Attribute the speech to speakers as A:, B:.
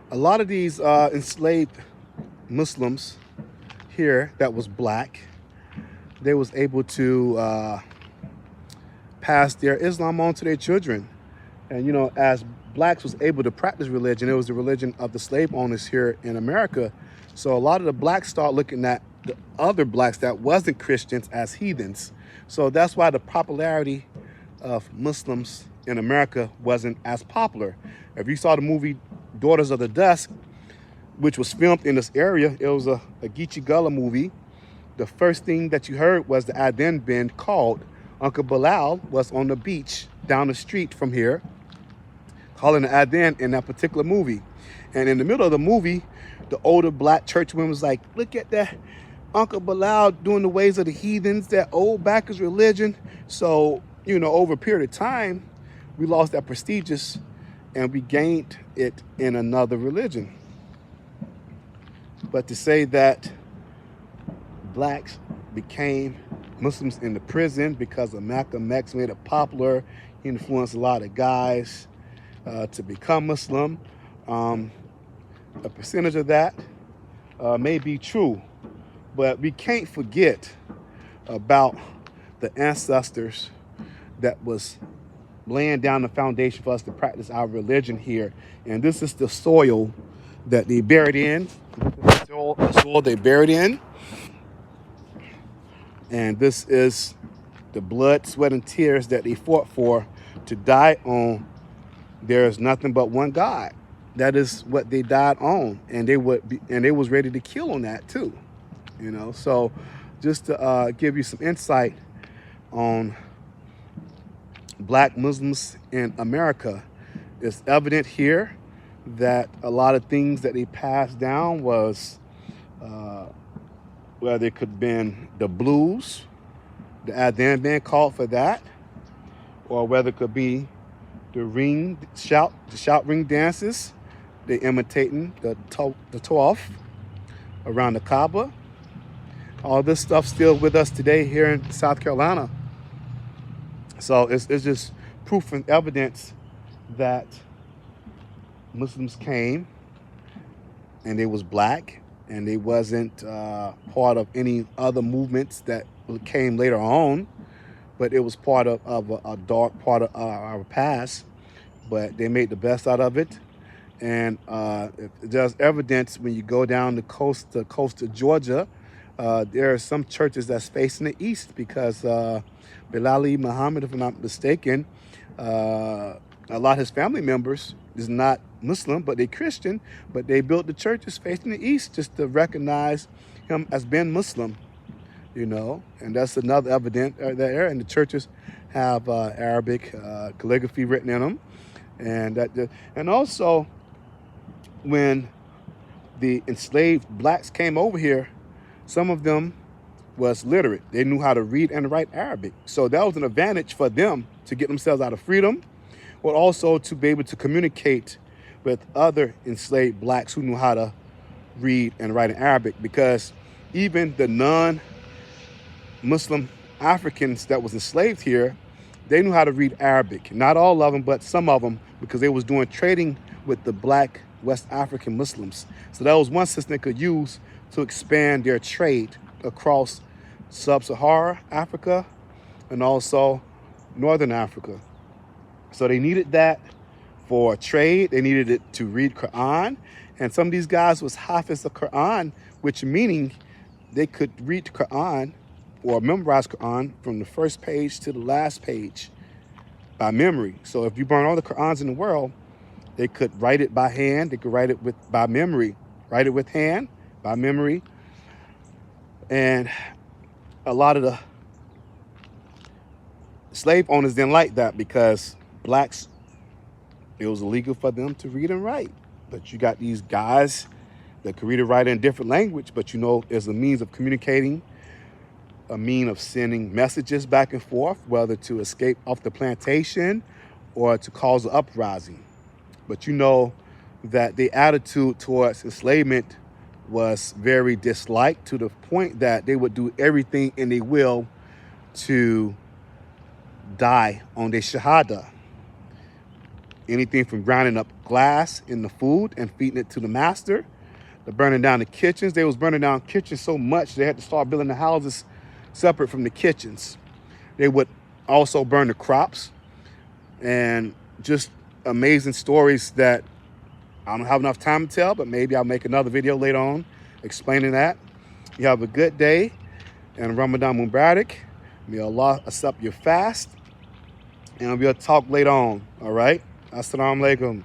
A: A lot of these enslaved Muslims here that was black, they was able to pass their Islam on to their children. And as blacks was able to practice religion, it was the religion of the slave owners here in America. So a lot of the blacks start looking at the other blacks that wasn't Christians as heathens. So that's why the popularity of Muslims in America wasn't as popular. If you saw the movie Daughters of the Dusk, which was filmed in this area, it was a Geechee Gullah movie. The first thing that you heard was the Adhan band called. Uncle Bilal was on the beach down the street from here, calling the Adhan in that particular movie. And in the middle of the movie, the older black churchwoman was like, look at that Uncle Bilal doing the ways of the heathens, that old backers religion. So, over a period of time, we lost that prestigious and we gained it in another religion. But to say that blacks became Muslims in the prison because of Malcolm X made it popular, he influenced a lot of guys to become Muslim. A percentage of that may be true, but we can't forget about the ancestors that was laying down the foundation for us to practice our religion here. And this is the soil that they buried in, the soil they buried in. And this is the blood, sweat, and tears that they fought for to die on. There is nothing but one God. That is what they died on, and they was ready to kill on that too. So just to give you some insight on black Muslims in America, it's evident here that a lot of things that they passed down was whether it could have been the blues, the Adhan band called for that, or whether it could be the shout ring dances, they imitating the tawaf around the Kaaba. All this stuff still with us today here in South Carolina. So it's just proof and evidence that Muslims came and they was black, and they wasn't part of any other movements that came later on, but it was part of a dark part of our past, but they made the best out of it. And there's evidence when you go down the coast of Georgia, there are some churches that's facing the east because Bilali Muhammad, if I'm not mistaken, a lot of his family members is not Muslim, but they Christian, but they built the churches facing the east just to recognize him as being Muslim, and that's another evidence there. And the churches have Arabic calligraphy written in them, and also when the enslaved blacks came over here, some of them was literate. They knew how to read and write Arabic, so that was an advantage for them to get themselves out of freedom, but also to be able to communicate with other enslaved blacks who knew how to read and write in Arabic, because even the non-Muslim Africans that was enslaved here, they knew how to read Arabic. Not all of them, but some of them, because they was doing trading with the black West African Muslims. So that was one system they could use to expand their trade across sub-Saharan Africa and also Northern Africa. So they needed that for trade. They needed it to read Quran. And some of these guys was hafiz of Quran, which meaning they could read the Quran or memorize Quran from the first page to the last page by memory. So if you burn all the Qurans in the world, they could write it by hand. They could write it by memory. Write it with hand, by memory. And a lot of the slave owners didn't like that because blacks, it was illegal for them to read and write. But you got these guys that can read and write in a different language, but there's a means of communicating, a mean of sending messages back and forth, whether to escape off the plantation or to cause an uprising. But that the attitude towards enslavement was very disliked, to the point that they would do everything in their will to die on their shahada. anything from grinding up glass in the food and feeding it to the master, to burning down the kitchens. They was burning down kitchens so much they had to start building the houses separate from the kitchens. They would also burn the crops, and just amazing stories that I don't have enough time to tell, but maybe I'll make another video later on explaining that. You have a good day, and Ramadan Mubarak. May Allah accept your fast, and we'll talk later on. All right? Assalamu alaikum.